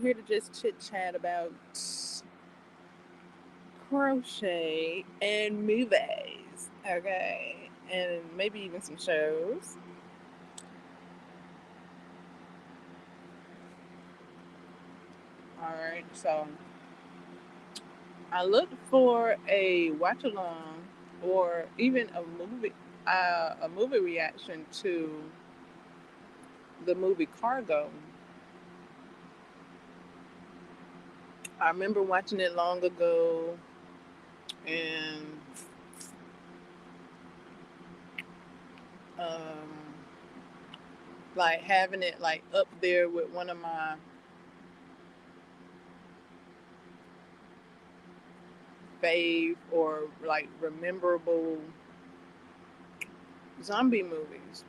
here to just chit chat about crochet and movies, okay, and maybe even some shows. All right, so I looked for a watch along or even a movie reaction to the movie Cargo. I remember watching it long ago and um, like having it like up there with one of my fave or like rememberable zombie movies.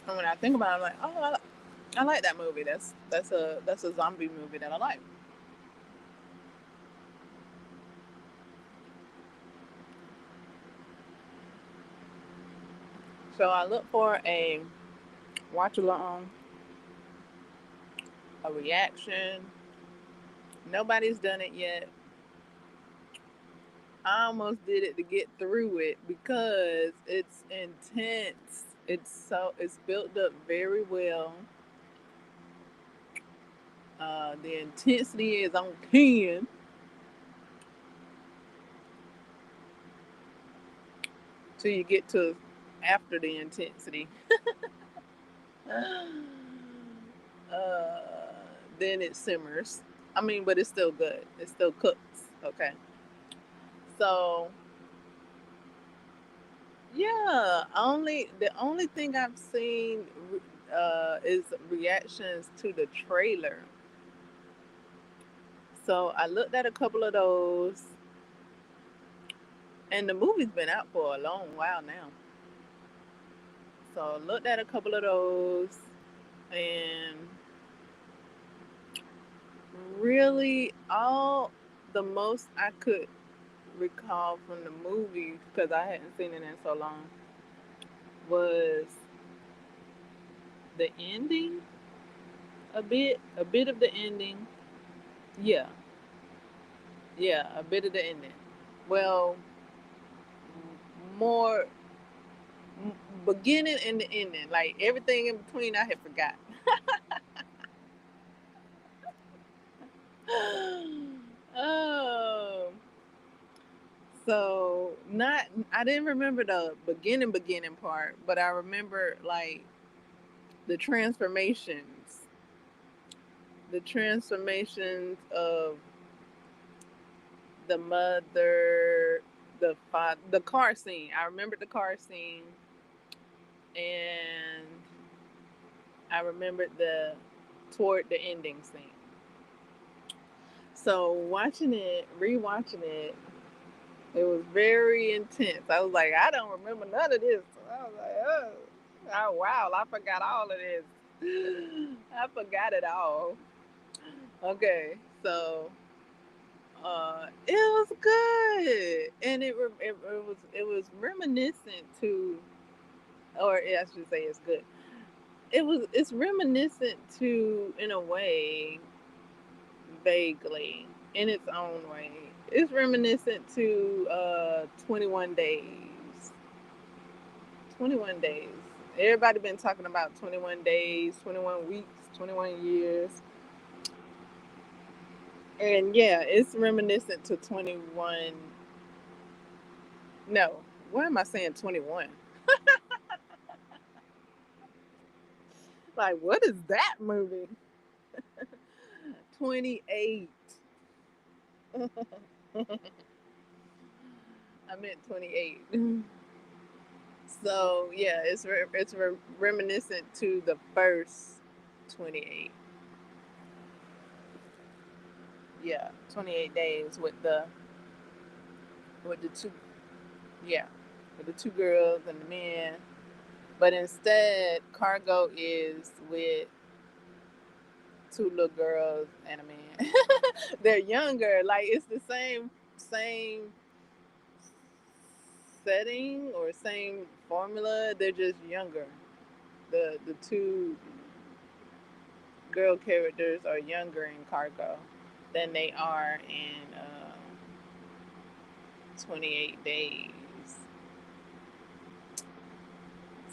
And when I think about it, I'm like, oh, I like that movie. That's a zombie movie that I like. So I look for a watch along, a reaction. Nobody's done it yet. I almost did it to get through it because it's intense. It's built up very well. The intensity is on 10 till you get to after the intensity. uh, then it simmers. I mean, but it's still good. It still cooks. Okay. So yeah, only the only thing I've seen is reactions to the trailer. So I looked at a couple of those, and the movie's been out for a long while now. So I looked at a couple of those, and really all the most I could recall from the movie because I hadn't seen it in so long was the ending. A bit of the ending. Yeah, yeah, a bit of the ending. Well, more beginning and the ending, like everything in between, I had forgot. Oh, so not I didn't remember the beginning part, but I remember like the transformations, the transformations of the mother, the car scene. I remembered the car scene, and I remembered the toward the ending scene. So watching it, rewatching it, it was very intense. I was like, I don't remember none of this. I was like, oh wow, I forgot all of this. I forgot it all. Okay, so it was good, and it was reminiscent to, or I should say, it's good. It's reminiscent to, in a way, vaguely, in its own way. It's reminiscent to 21 Days. 21 Days. Everybody been talking about 21 days, 21 weeks, 21 years. And yeah, it's reminiscent to 21. No, why am I saying 21? Like, what is that movie? 28. I meant 28. So yeah, reminiscent to the first 28. Yeah, 28 days with the two, yeah, with the two girls and the men. But instead, Cargo is with two little girls and a man. They're younger. Like it's the same setting or same formula. They're just younger. The two girl characters are younger in Cargo than they are in 28 Days.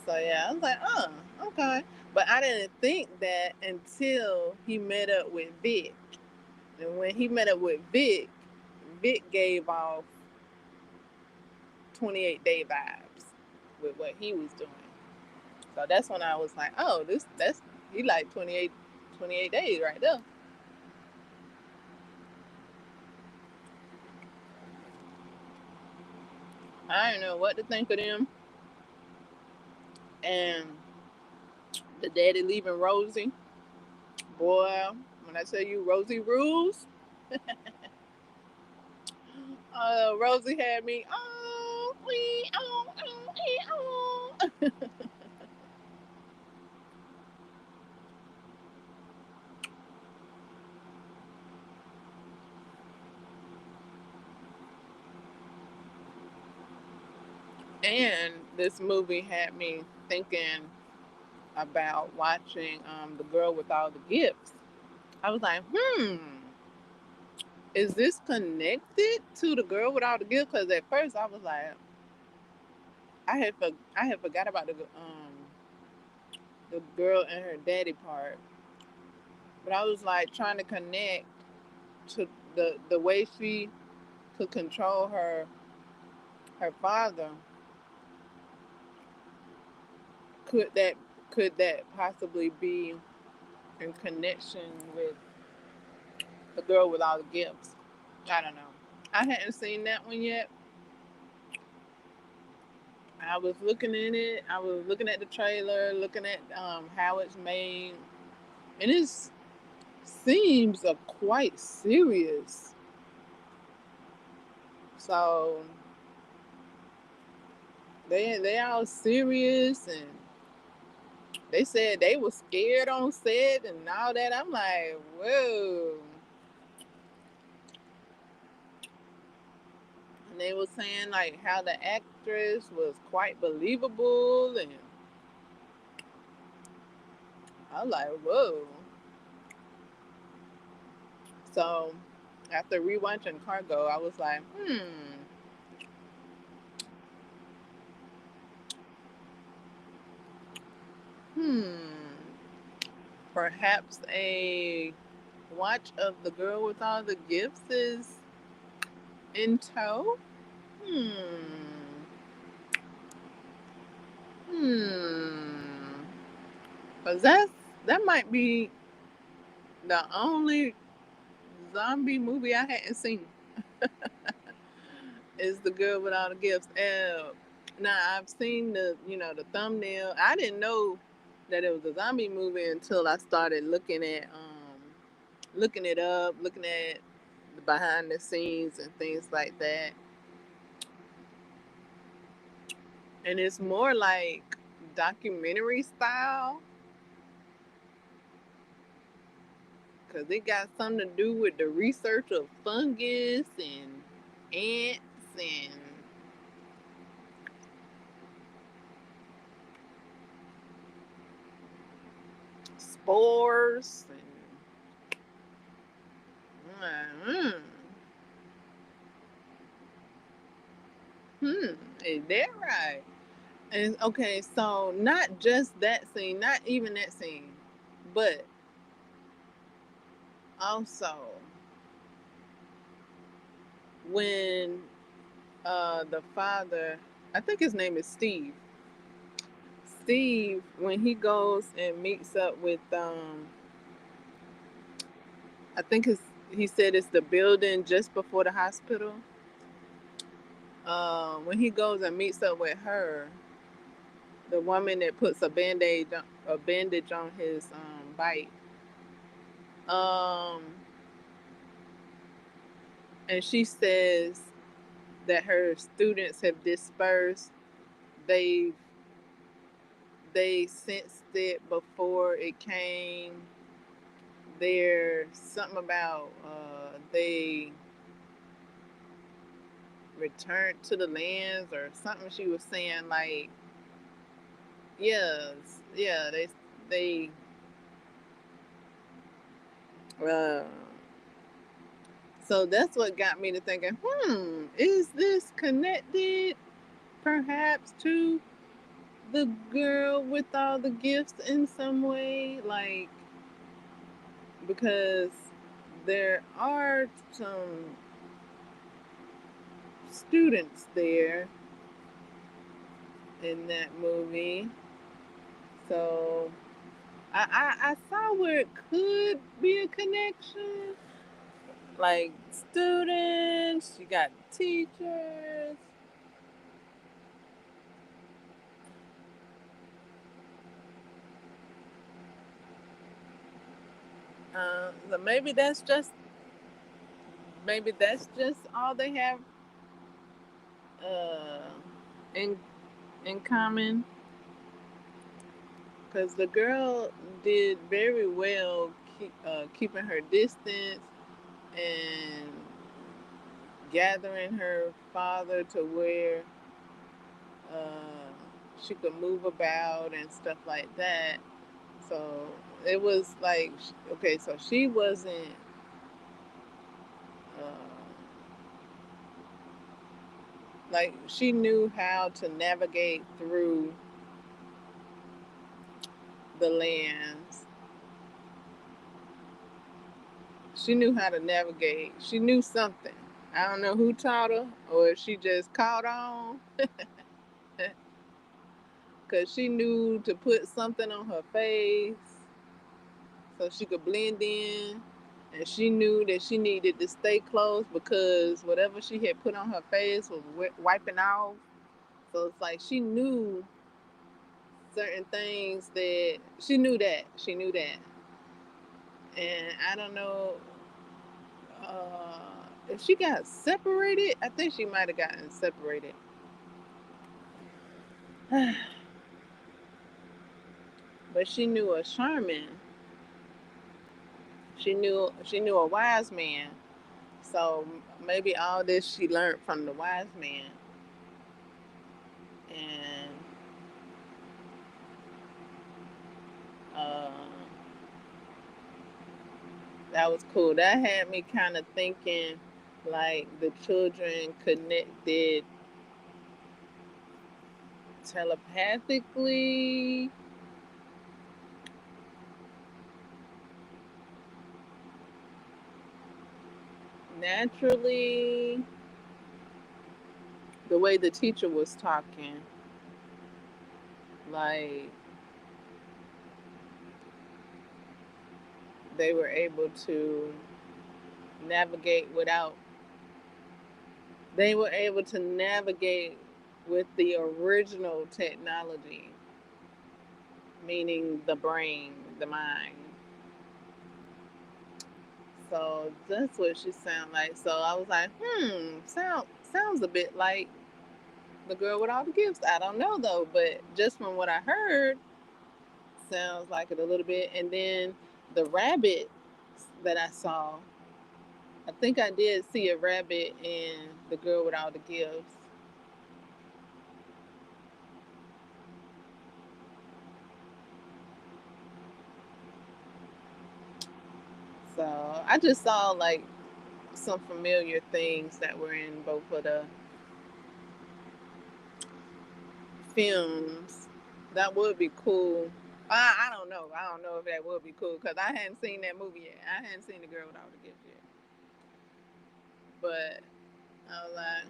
So yeah, I was like, oh, okay. But I didn't think that until he met up with Vic. And when he met up with Vic, Vic gave off 28 Day vibes with what he was doing. So that's when I was like, oh, that's he like 28 days right there. I didn't know what to think of them. And the daddy leaving Rosie. Boy, when I tell you Rosie rules, Rosie had me, oh, we, oh, oh, oh. And this movie had me thinking about watching The Girl with All the Gifts. I was like, is this connected to The Girl with All the Gifts? Because at first I was like, I had forgot about the girl and her daddy part, but I was like trying to connect to the way she could control her father. Could that could that possibly be in connection with The Girl with All the Gifts? I don't know. I hadn't seen that one yet. I was looking in it. I was looking at the trailer, looking at how it's made, and it seems quite serious. So they all serious, and they said they were scared on set and all that. I'm like, whoa. And they were saying like how the actress was quite believable, and I was like, whoa. So after rewatching Cargo, I was like, hmm, perhaps a watch of The Girl with All the Gifts is in tow. Hmm. Hmm. Cause that might be the only zombie movie I hadn't seen. Is The Girl with All the Gifts. Now I've seen the thumbnail. I didn't know that it was a zombie movie until I started looking it up, looking at the behind the scenes and things like that. And it's more like documentary style because it got something to do with the research of fungus and ants and spores and mm, is that right? And okay, so not just that scene, not even that scene, but also when the father, I think his name is Steve. Steve, when he goes and meets up with I think he said it's the building just before the hospital. When he goes and meets up with her, the woman that puts a bandage on his bite, um, and she says that her students have dispersed. They they sensed it before it came. There's something about they returned to the lands or something. She was saying like, yes, yeah, they uh, so that's what got me to thinking, is this connected perhaps to the girl with all the gifts in some way? Like, because there are some students there in that movie. So I saw where it could be a connection. Like students, you got teachers. So maybe that's just all they have uh, in in common. Because the girl did very well keeping her distance and gathering her father to where uh, she could move about and stuff like that. So it was like, okay, so she wasn't, like, she knew how to navigate through the lands. She knew how to navigate. She knew something. I don't know who taught her or if she just caught on. Because she knew to put something on her face so she could blend in. And she knew that she needed to stay close because whatever she had put on her face was wiping off. So it's like she knew certain things that she knew that. And I don't know if she got separated. I think she might have gotten separated. But she knew a Sherman. She knew a wise man. So maybe all this she learned from the wise man. And uh, that was cool. That had me kind of thinking like the children connected telepathically, naturally, the way the teacher was talking. Like they were able to navigate without, they were able to navigate with the original technology, meaning the brain, the mind. So that's what she sounded like. So I was like, sounds a bit like the girl with all the gifts. I don't know though, but just from what I heard, sounds like it a little bit. And then the rabbit that I saw, I think I did see a rabbit in the girl with all the gifts. So I just saw like some familiar things that were in both of the films. That would be cool. I don't know. I don't know if that would be cool because I hadn't seen that movie yet. I hadn't seen the girl with all the gifts yet. But I was like,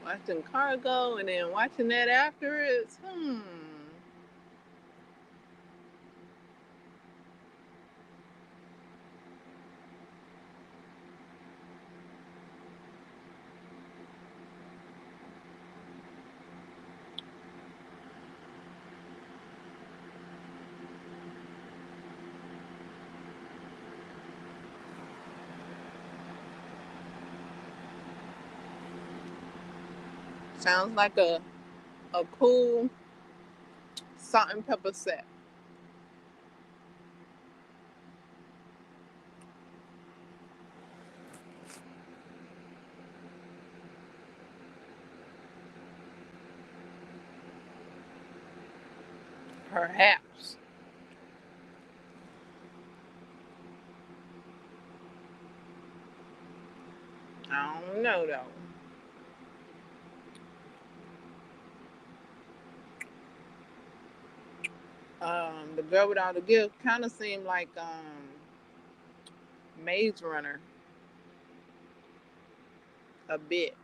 watching Cargo and then watching that afterwards. Sounds like a cool salt and pepper set. Perhaps. I don't know though. The girl without the gift kind of seemed like Maze Runner a bit.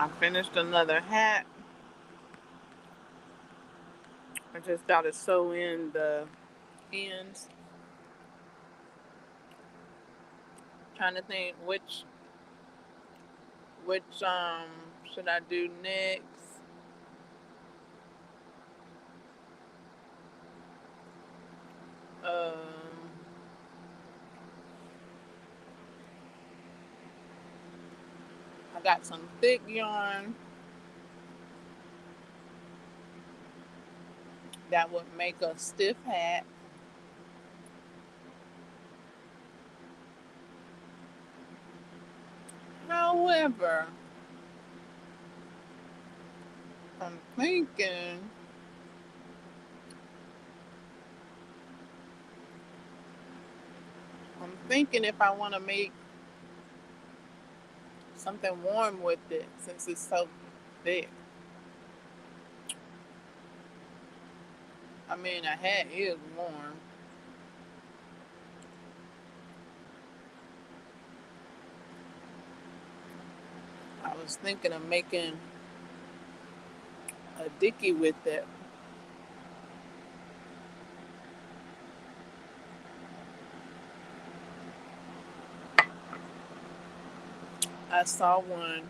I finished another hat. I just got to sew in the ends. Trying to think which should I do next. Um, I got some thick yarn that would make a stiff hat. However, I'm thinking if I want to make something warm with it since it's so thick. I mean, a hat is warm. I was thinking of making a dicky with it. I saw one.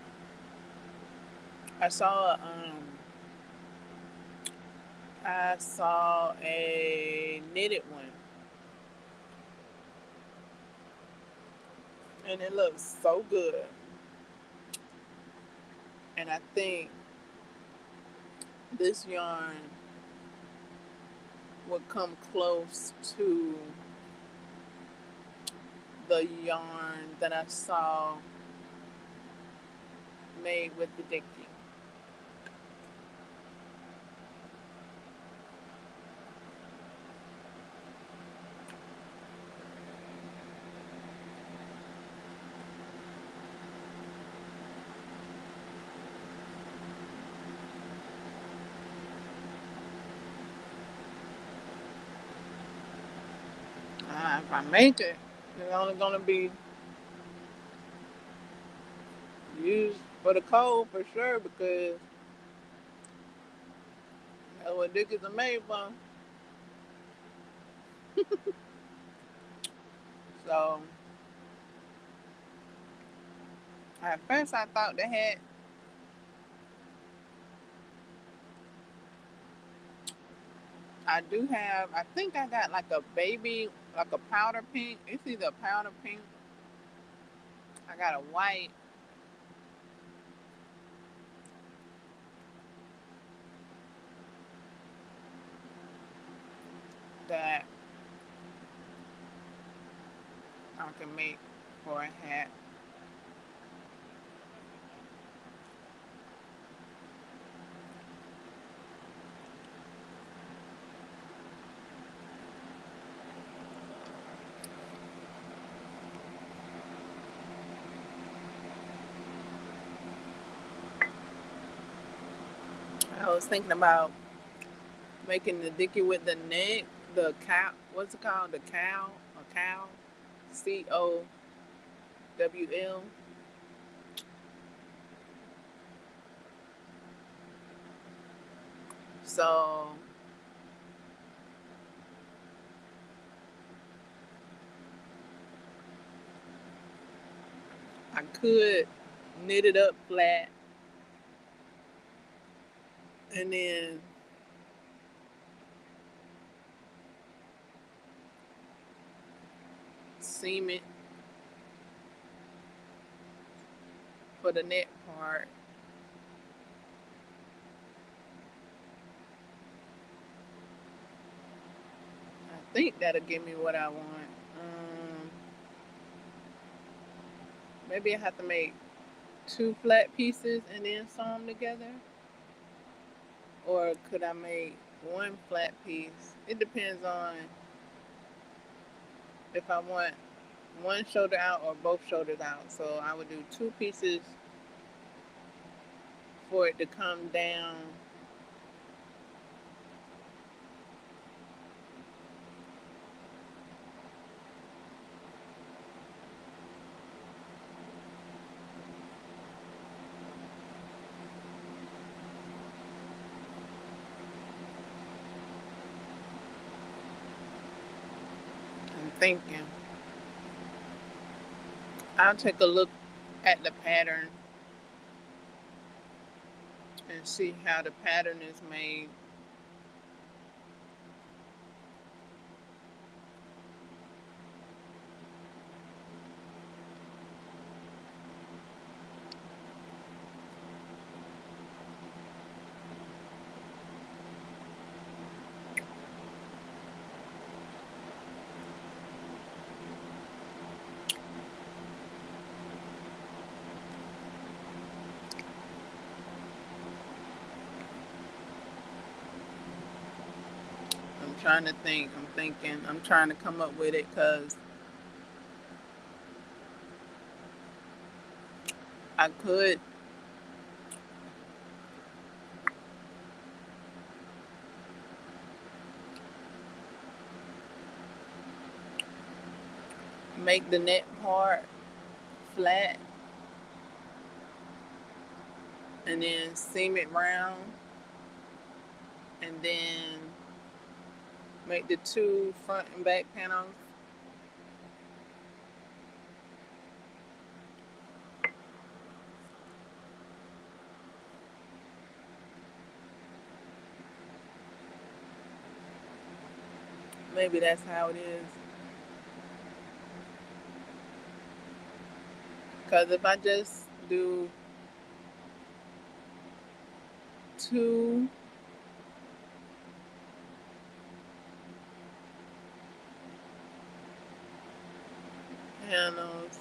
I saw a knitted one, and it looks so good. And I think this yarn would come close to the yarn that I saw made with the dicky. If I make it, it's only gonna be used for the cold for sure because that's what dickies are made for. So at first I thought they had. I do have. I think I got like a baby, like a powder pink. It's either a powder pink. I got a white, that I can make for a hat. I was thinking about making the dicky with the neck, the cow. What's it called? The cow, a cow, COWL. So I could knit it up flat and then seam it for the neck part. I think that'll give me what I want. Maybe I have to make 2 flat pieces and then sew them together, or could I make 1 flat piece? It depends on if I want one shoulder out or both shoulders out. So I would do 2 pieces for it to come down. I'm thinking I'll take a look at the pattern and see how the pattern is made. I'm trying to think. I'm trying to come up with it because I could make the neck part flat and then seam it round and then make the 2 front and back panels. Maybe that's how it is. Because if I just do 2 panels,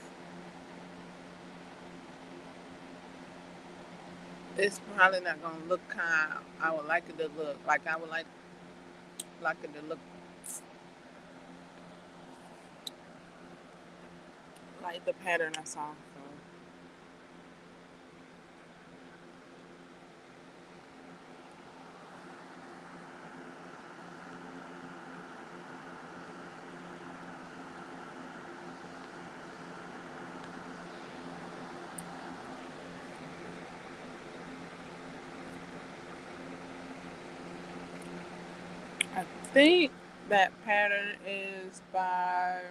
it's probably not gonna look how I would like it to look. Like I would like it to look like the pattern I saw. So I think that pattern is by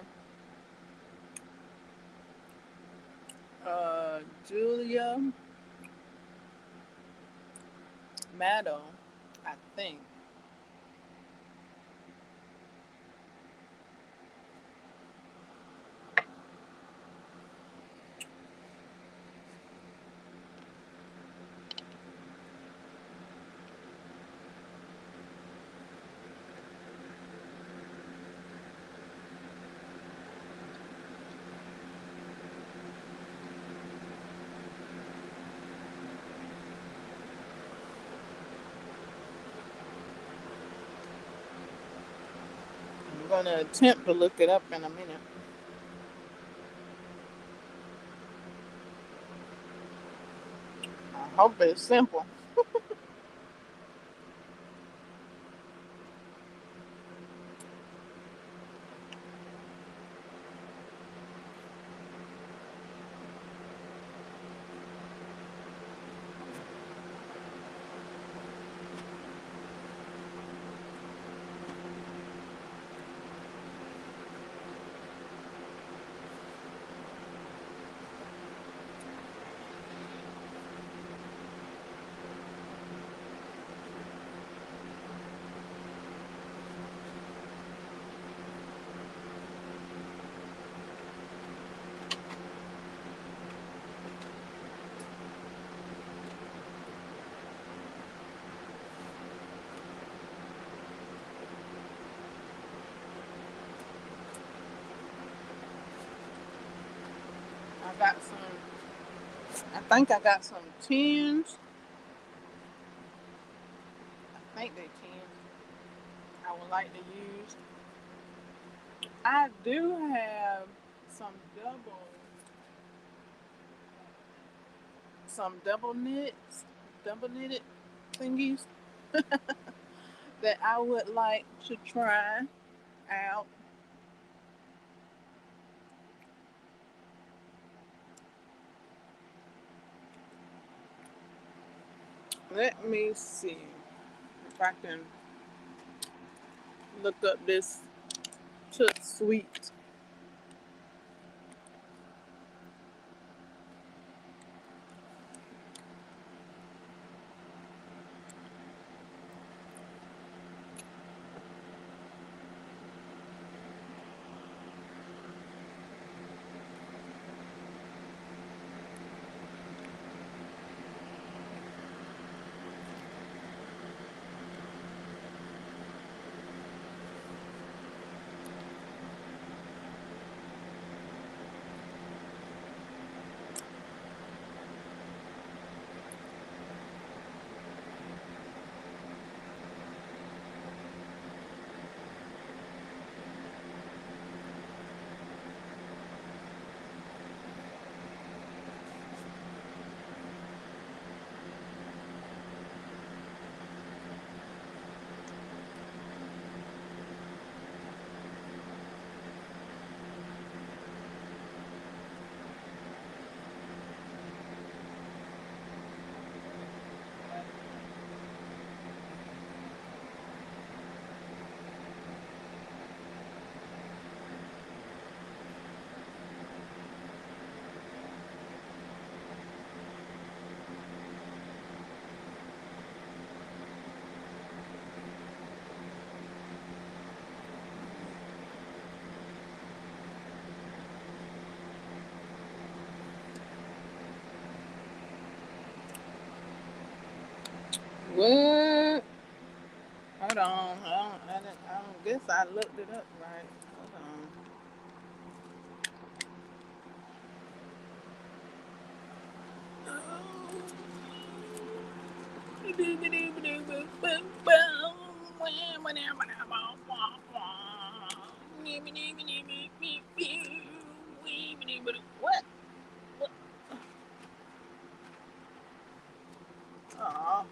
Julia Maddow, I think. I'm gonna attempt to look it up in a minute. I hope it's simple. I got some. I think I got some tins. I think they're tins. I would like to use. I do have some double, some double knitted thingies that I would like to try out. Let me see if I can look up this took sweet. What? Hold on. I don't guess I looked it up right. Hold what? What? Oh,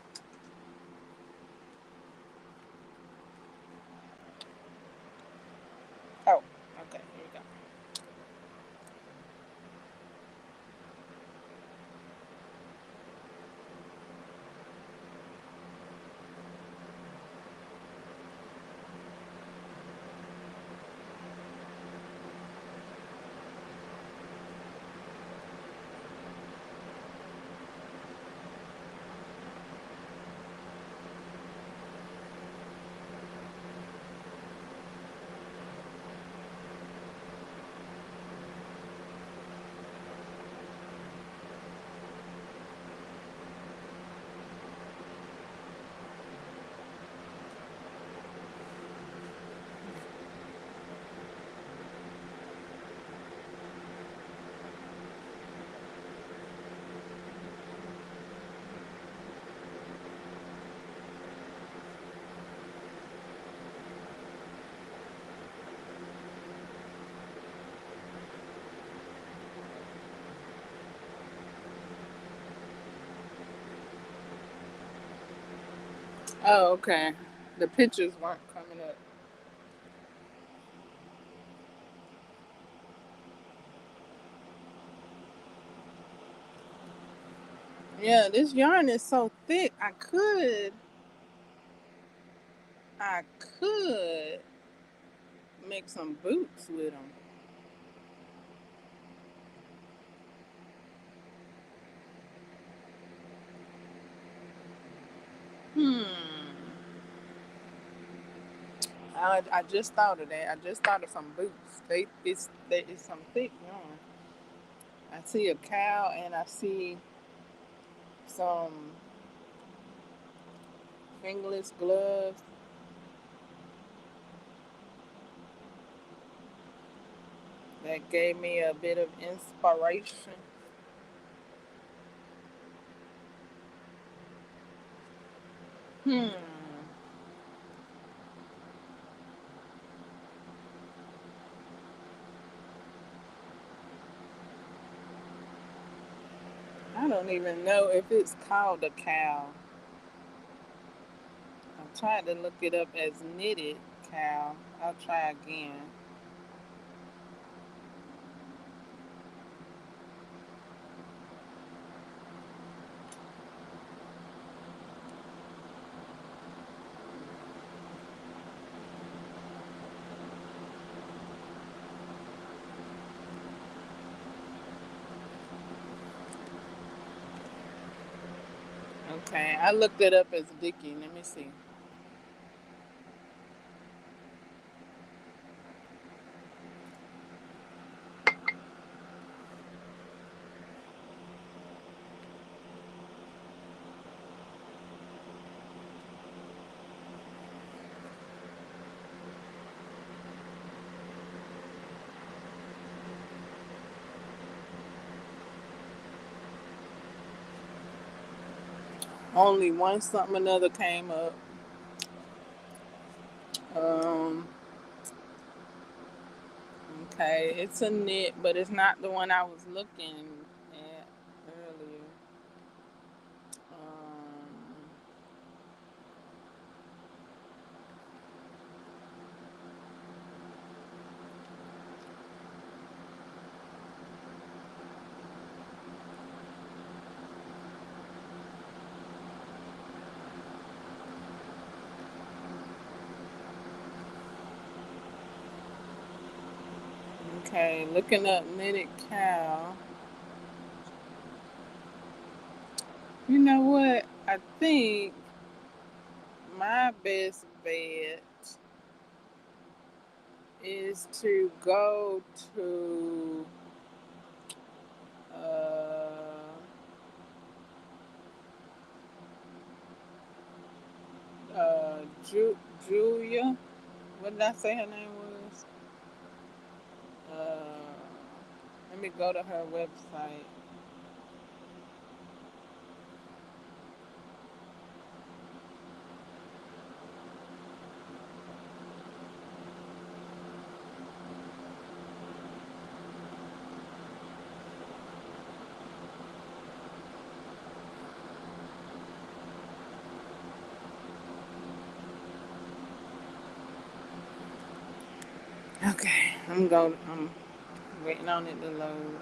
oh, okay, here you go. Oh, okay. The pictures weren't coming up. Yeah, this yarn is so thick. I could make some boots with them. Hmm. I just thought of that. I just thought of some boots. It's some thick yarn. I see a cow and I see some fingerless gloves that gave me a bit of inspiration. Hmm. I don't even know if it's called a cow. I tried to look it up as knitted cow. I'll try again. Okay, I looked it up as Dicky. Let me see. Only one something another came up. Um, okay, it's a knit, but it's not the one I was looking at earlier. Okay, looking up knitted cow. You know what? I think my best bet is to go to uh, uh, Julia. What did I say her name was? Uh, Let me go to her website. Okay, I'm waiting on it to load.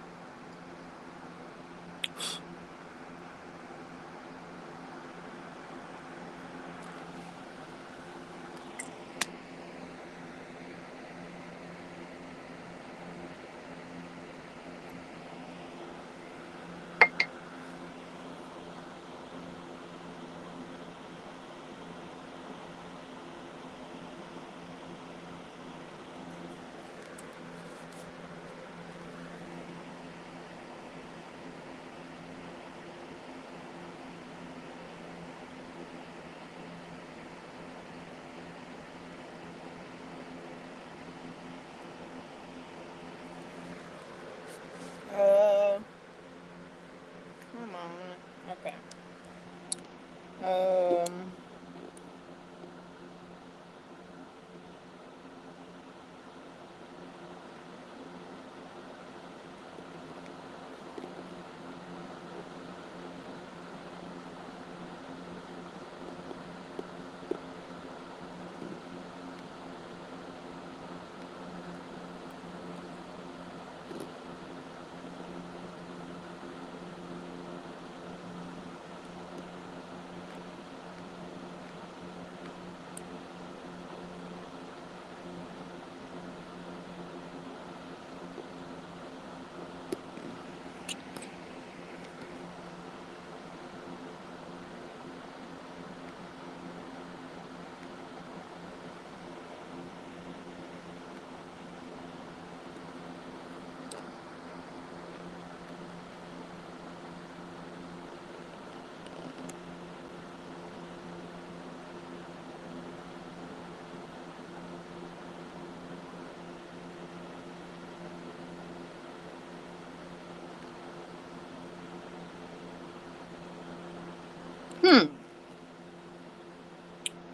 Hmm.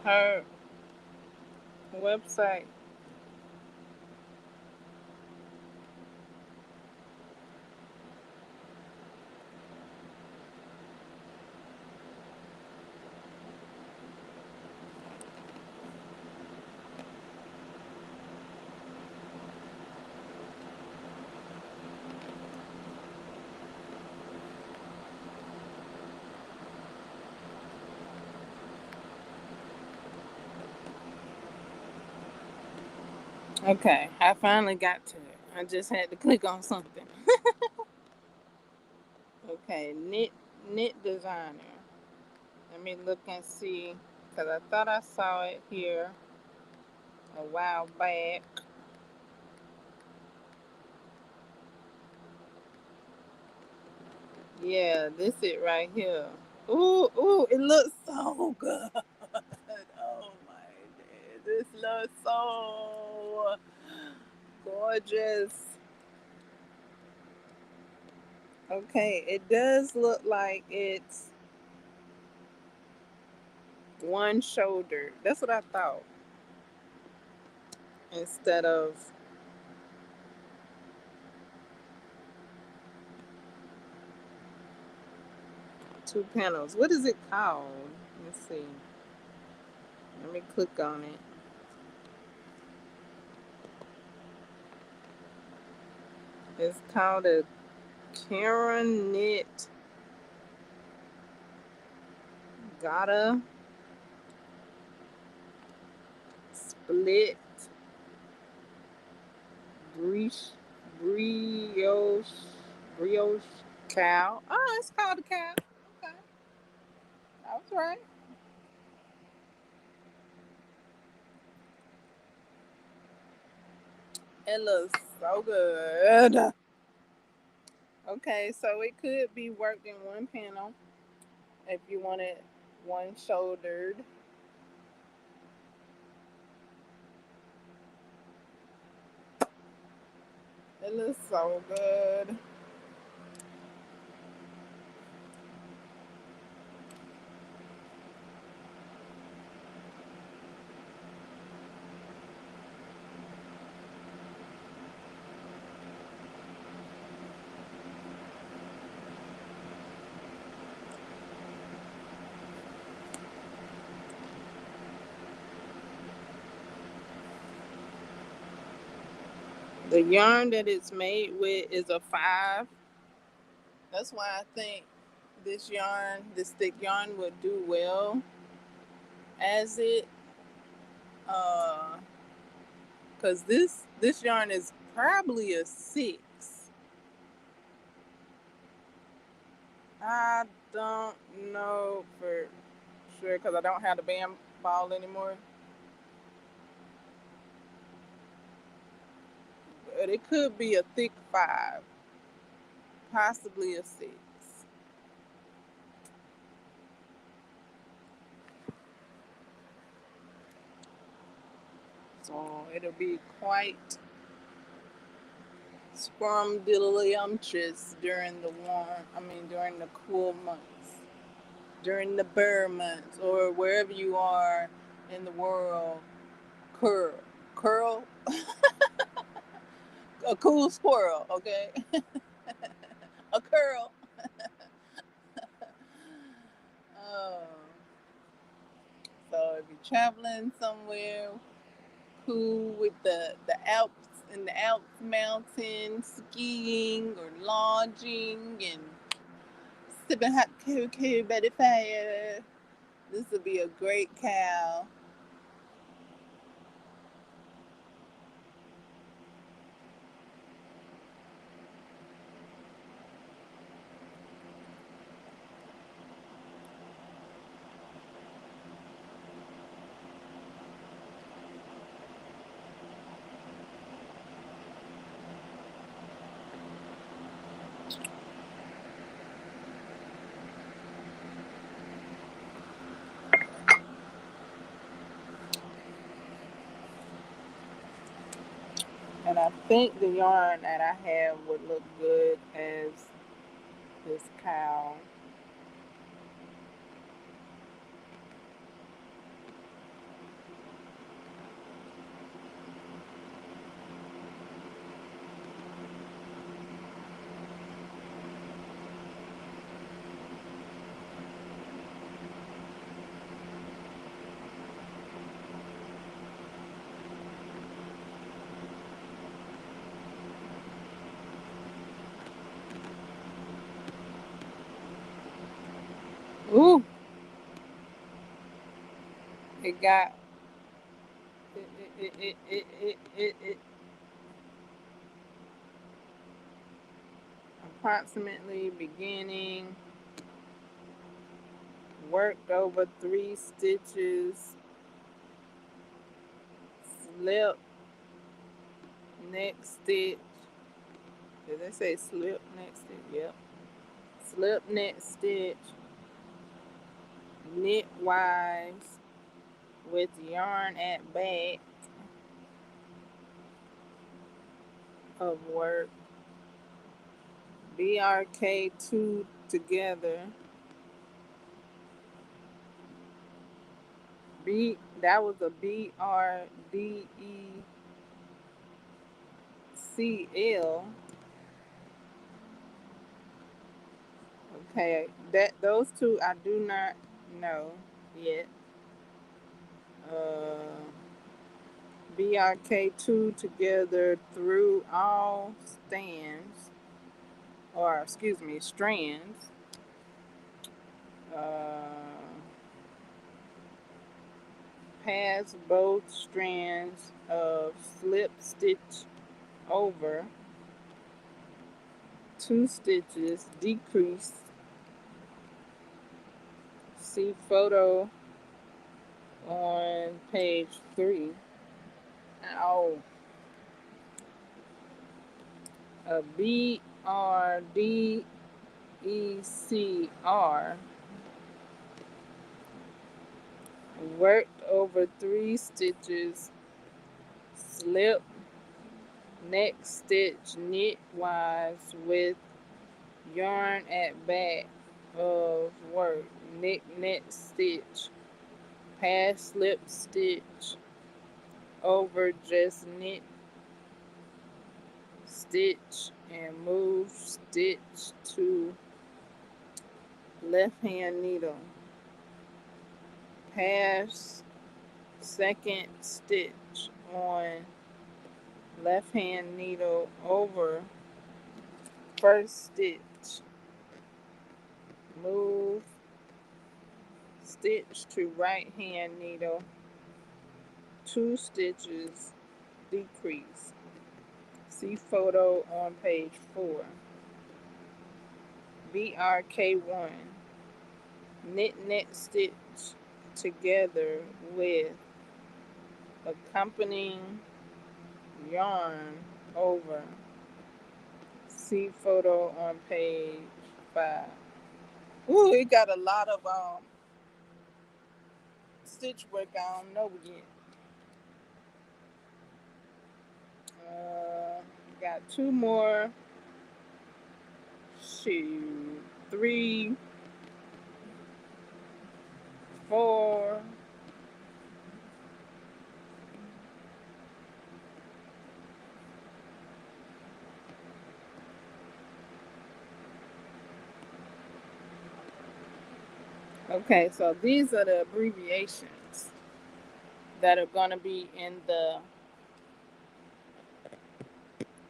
Her website. Okay, I finally got to it. I just had to click on something. Okay, knit designer. Let me look and see, because I thought I saw it here a while back. Yeah, this it right here. Ooh, ooh, it looks so good. Oh my god, this looks so gorgeous. Okay, it does look like it's one shoulder. That's what I thought. Instead of two panels. What is it called? Let's see. Let me click on it. It's called a Karen Knit Gotta Split Brioche Brioche Brioche Cow. Oh, it's called a cow. Okay, I was right. It looks so good. Okay, so it could be worked in one panel if you want it one shouldered. It looks so good. The yarn that it's made with is a 5. That's why I think this yarn, this thick yarn, would do well as it. Uh, Cause this yarn is probably a 6. I don't know for sure because I don't have the band ball anymore. But it could be a thick 5, possibly a 6. So it'll be quite scrumdiddlyumptious during the warm, during the cool months, during the burr months, or wherever you are in the world. Curl, curl, a cool squirrel, okay? A curl. Oh, so if you're traveling somewhere cool with the Alps in the Alps mountains, skiing or lodging and sipping hot cocoa by the fire, this would be a great cow. And I think the yarn that I have would look good as this cow. It got it approximately beginning, worked over 3 stitches, slip next stitch. Did they say slip next stitch? Yep. Slip next stitch, knitwise with yarn at back of work, BRK2 together. That was a BRDECL. Okay, those two I do not know yet. BRK2 together through all strands. Pass both strands of slip stitch over 2 stitches, decrease. See photo on page 3. Oh, a BRDECR, worked over 3 stitches, slip next stitch knitwise with yarn at back of work, knit next stitch, pass slip stitch over just knit stitch and move stitch to left hand needle, pass second stitch on left hand needle over first stitch, move stitch to right hand needle 2 stitches, decrease. See photo on page 4. BRK1, knit next stitch together with accompanying yarn over. See photo on page 5. Ooh, it got a lot of stitch work I don't know yet. Got 2 more. Shoot, 3, 4. Okay, so these are the abbreviations that are going to be in the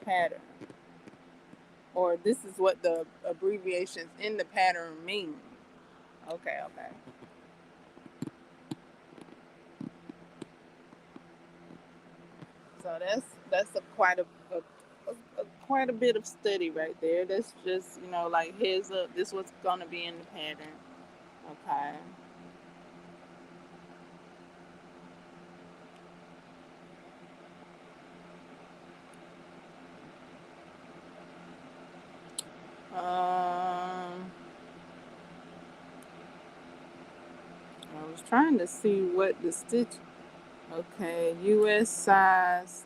pattern. Or this is what the abbreviations in the pattern mean. Okay. So that's quite a bit of study right there. That's just, like heads up, this what's gonna be in the pattern. Okay. I was trying to see what the stitch. Okay, US size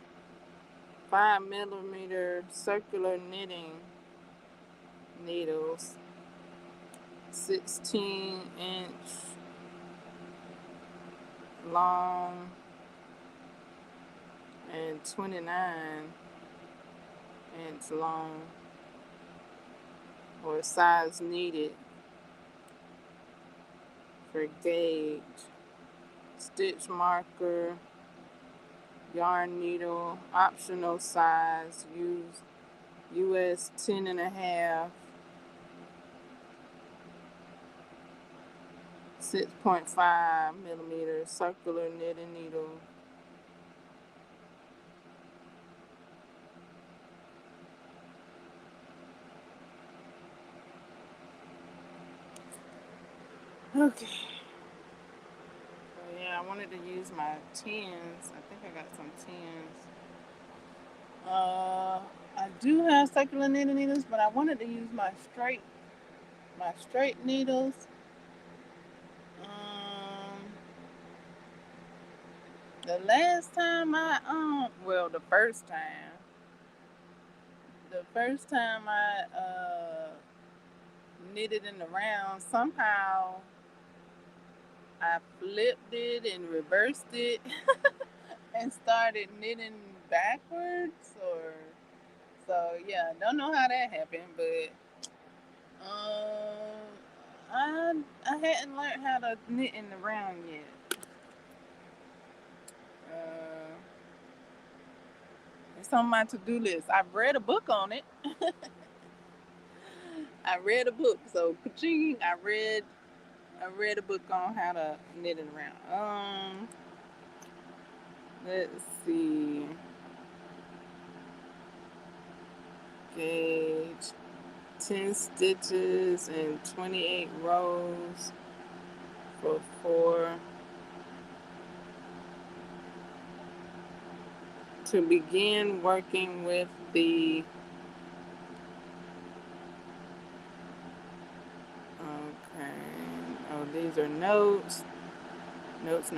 5mm circular knitting needles, 16-inch long and 29-inch long, or size needed for gauge. Stitch marker, yarn needle, optional size, use US 10.5 6.5 millimeter circular knitting needle. Okay. So yeah, I wanted to use my 10s. I think I got some 10s. I do have circular knitting needles, but I wanted to use my straight needles. The last time the first time I knitted in the round, somehow I flipped it and reversed it and started knitting backwards, or so yeah, don't know how that happened, but I hadn't learned how to knit in the round yet. Uh, it's on my to-do list. I've read a book on it. I read a book, so ka-ching, I read a book on how to knit in the round. Let's see. Gauge 10 stitches and 28 rows for 4. To begin working with the okay. Oh, these are notes. Notes.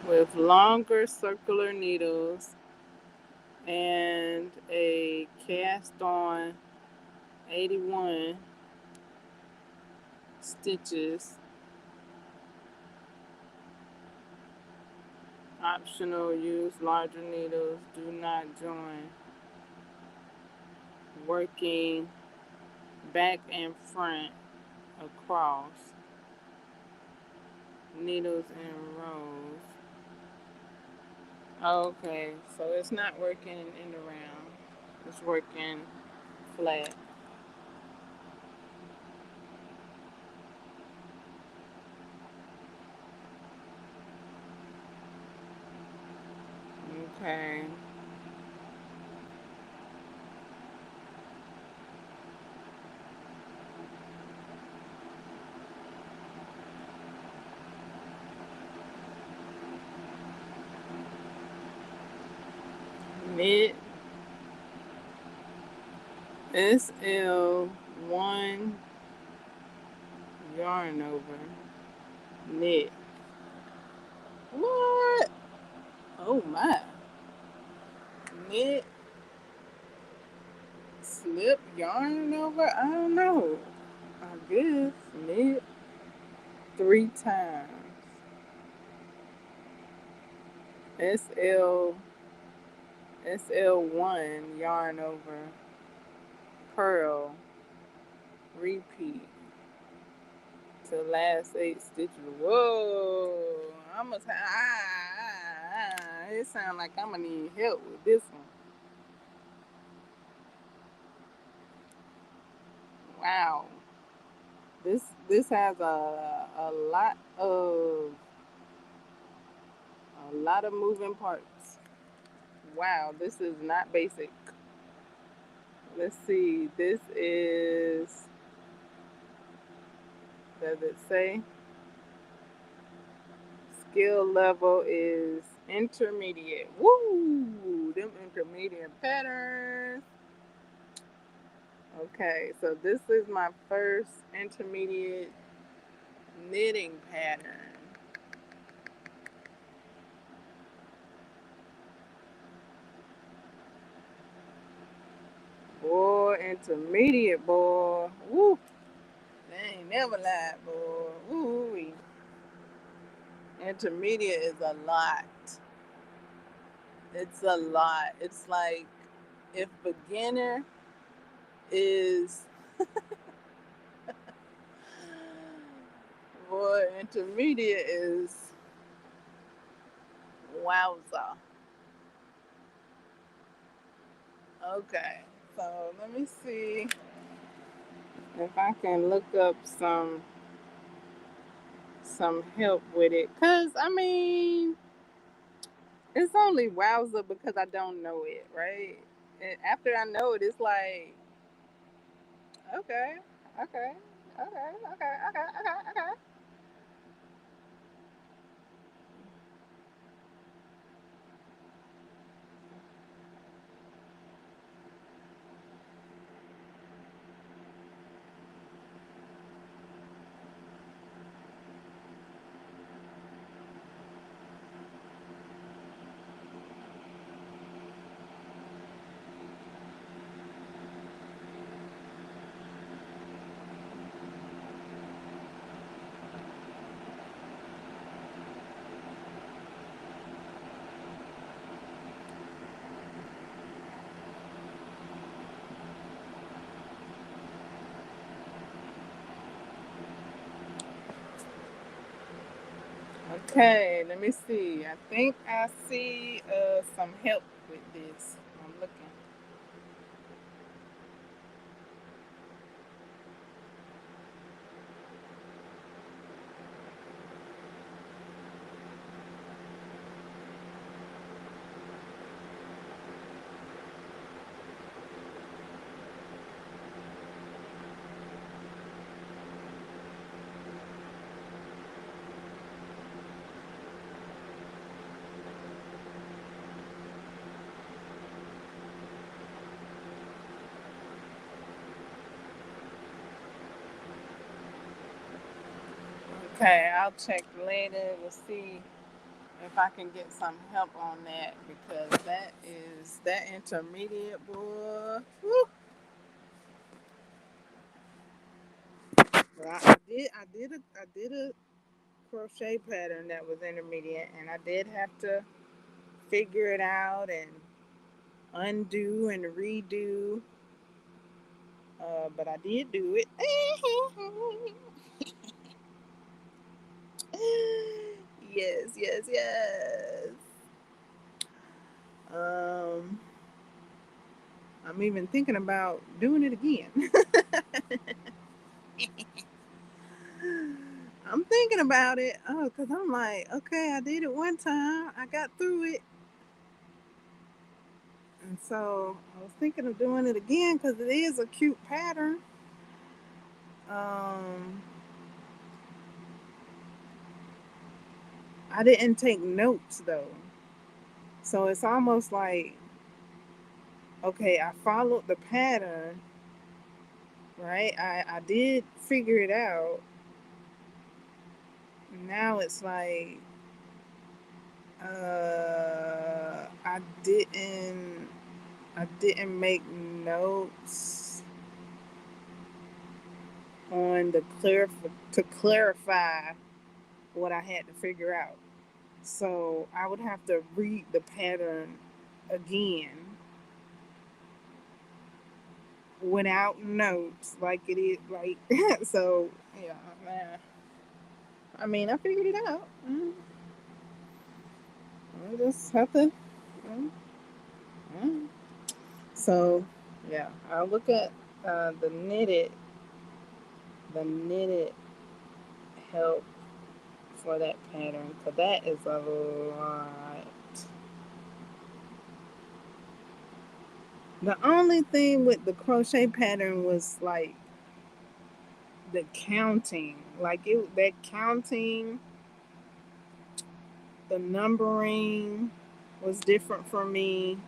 With longer circular needles and a cast on 81 stitches. Optional, use larger needles. Do not join. Working back and front across. Needles in rows. Okay, so it's not working in the round. It's working flat. Okay. Knit SL1 yarn over. Knit. What? Oh my. Knit, slip yarn over? I don't know. I guess knit 3 times. SL SL1 yarn over, purl, repeat to last 8 stitches. Whoa! It sounds like I'm gonna need help with this one. Wow. This has a lot of moving parts. Wow, this is not basic. Let's see. This is, does it say? Skill level is intermediate. Woo! Them intermediate patterns. Okay, so this is my first intermediate knitting pattern. Boy, intermediate, boy. Woo! They ain't never lied, boy. Woo-wee. Intermediate is a lot. It's a lot. It's like if beginner is boy, intermediate is wowza. Okay, so let me see if I can look up some help with it. Cause I mean, it's only wowza because I don't know it, right? And after I know it, it's like okay, okay, okay. Okay, let me see. I think I see some help with this. I'm looking. Okay, I'll check later to see if I can get some help on that because that intermediate boy. Whew. But I did a crochet pattern that was intermediate, and I did have to figure it out and undo and redo. But I did do it. Yes, yes, yes. Um, I'm even thinking about doing it again. I'm thinking about it. Oh, because I'm like, okay, I did it one time. I got through it. And so I was thinking of doing it again because it is a cute pattern. Um, I didn't take notes though. So it's almost like, okay, I followed the pattern, right? I did figure it out. Now it's like, I didn't make notes on to clarify what I had to figure out. So I would have to read the pattern again without notes, like it is like so. Yeah, man. I mean, I figured it out. I just have to. Mm, mm. So yeah, I'll look at the knitted help for that pattern because that is a lot. The only thing with the crochet pattern was like the counting, like it that counting, the numbering was different for me.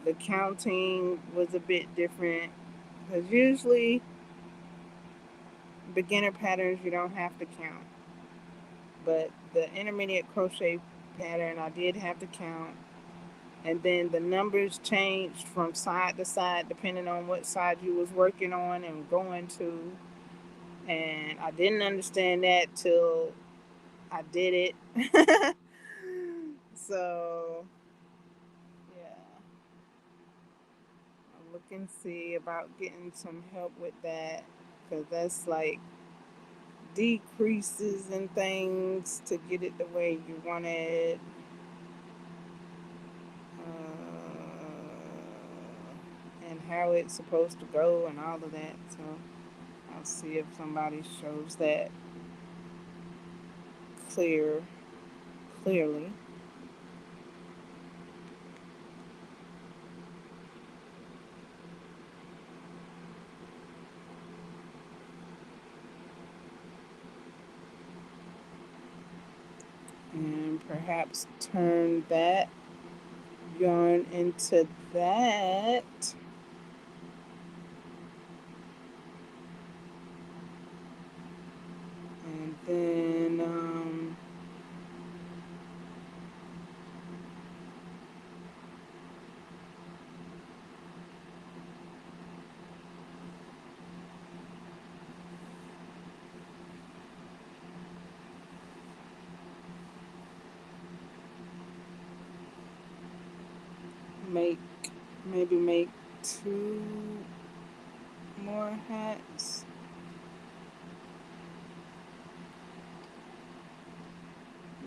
The counting was a bit different because usually beginner patterns you don't have to count, but the intermediate crochet pattern I did have to count, and then the numbers changed from side to side depending on what side you was working on and going to, and I didn't understand that till I did it. So yeah, I'll look and see about getting some help with that, because that's like decreases and things to get it the way you want it. And how it's supposed to go and all of that. So I'll see if somebody shows that clearly. And perhaps turn that yarn into that. And then maybe make 2 more hats.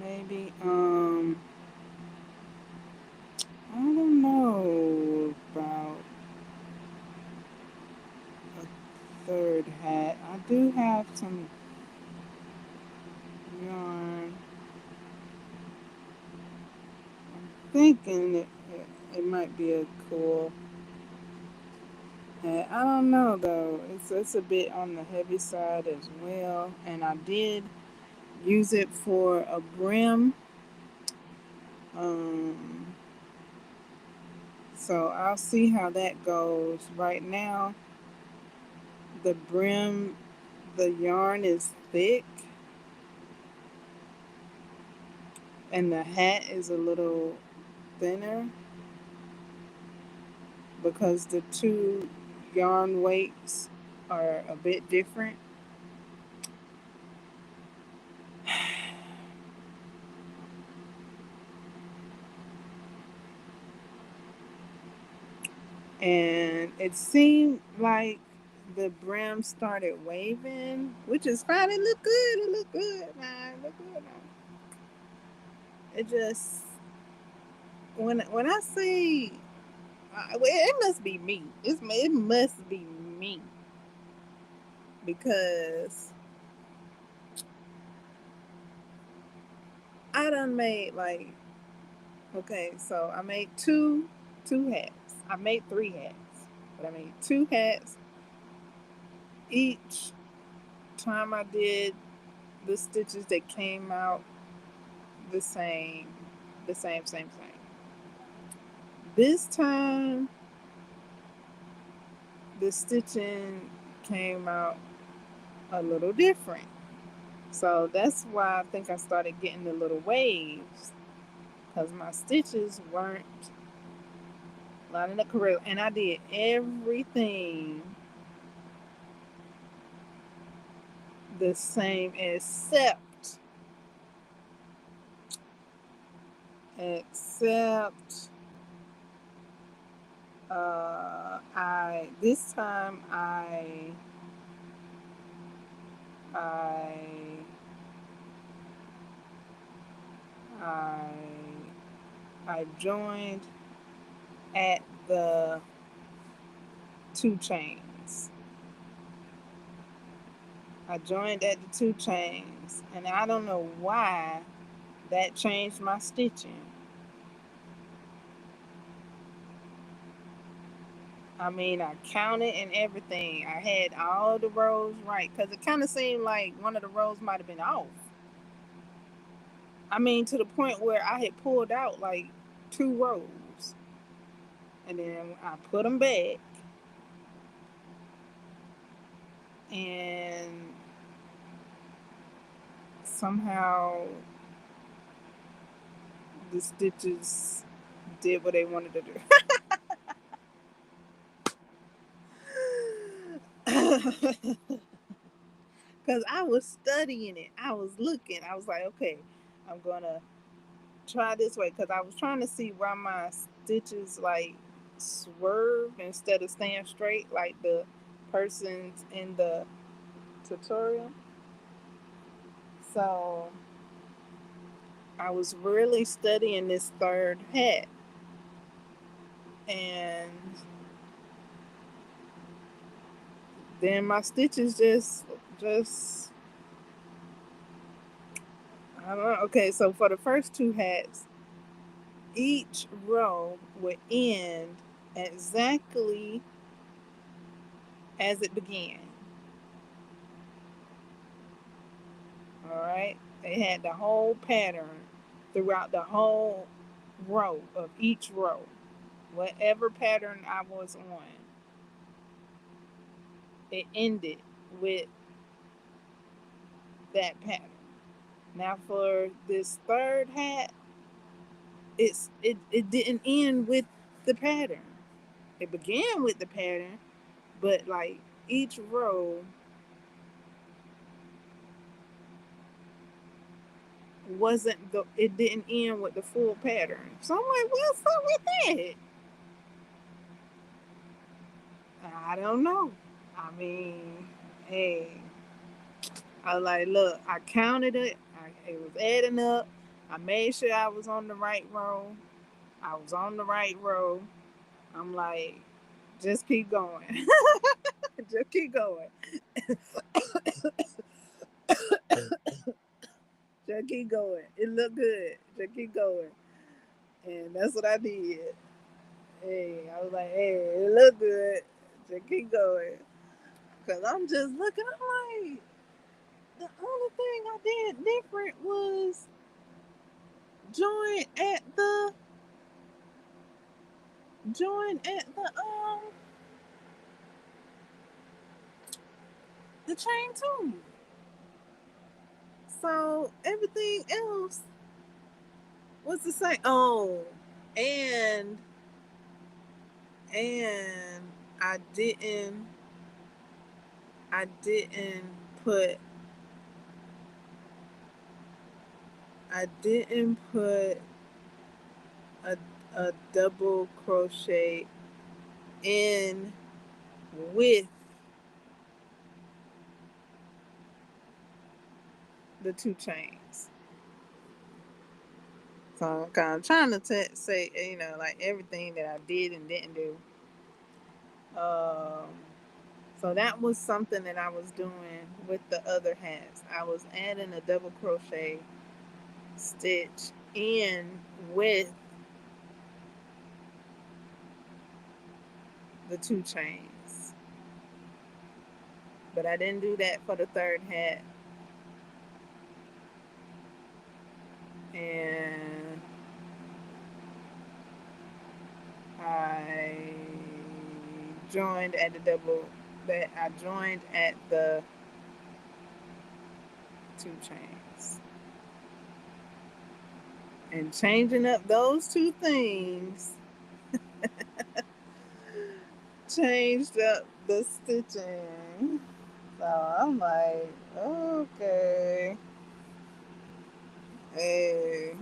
Maybe I don't know about a 3rd hat. I do have some yarn. I'm thinking it might be a cool hat. I don't know though. It's a bit on the heavy side as well, and I did use it for a brim. Um, so I'll see how that goes. Right now, the brim, the yarn is thick, and the hat is a little thinner because the two yarn weights are a bit different. And it seemed like the brim started waving, which is fine. It looked good. It looked good, man. It looked good. It just when I say well, it must be me. It must be me because I done made like okay, so I made two hats. I made 3 hats, but I made 2 hats. Each time I did the stitches that came out the same, same. This time, the stitching came out a little different. So that's why I think I started getting the little waves, because my stitches weren't lining up correctly. And I did everything the same except I this time I I I joined at the 2 chains. I joined at the 2 chains, and I don't know why that changed my stitching. I mean, I counted and everything. I had all the rows right because it kind of seemed like one of the rows might have been off. I mean, to the point where I had pulled out like 2 rows, and then I put them back, and somehow the stitches did what they wanted to do. because I was studying it. I was looking. I was like, okay, I'm gonna try this way because I was trying to see why my stitches like swerve instead of staying straight like the persons in the tutorial. So I was really studying this third hat, and then my stitches just I don't know. Okay, so for the first two hats, each row would end exactly as it began. All right, they had the whole pattern throughout the whole row of each row. Whatever pattern I was on, it ended with that pattern. Now for this third hat, it didn't end with the pattern. It began with the pattern, but like each row wasn't the it didn't end with the full pattern. So I'm like, what's up with that? I don't know. I mean, hey, I was like, look, I counted it. It was adding up. I made sure I was on the right row. I was on the right row. I'm like, just keep going. Just keep going. Just keep going. It looked good. Just keep going. And that's what I did. Hey, I was like, hey, it look good. Just keep going. Cause I'm just looking, I'm like, the only thing I did different was join at the join at the chain two. So everything else was the same. Oh, and and I didn't I didn't put I didn't put a a double crochet in with the two chains. So I'm kind of trying to say, like everything that I did and didn't do. Um, so that was something that I was doing with the other hats. I was adding a double crochet stitch in with the two chains. But I didn't do that for the third hat. And I joined at the double that I joined at the two chains. And changing up those two things changed up the stitching. So I'm like, okay. Hey.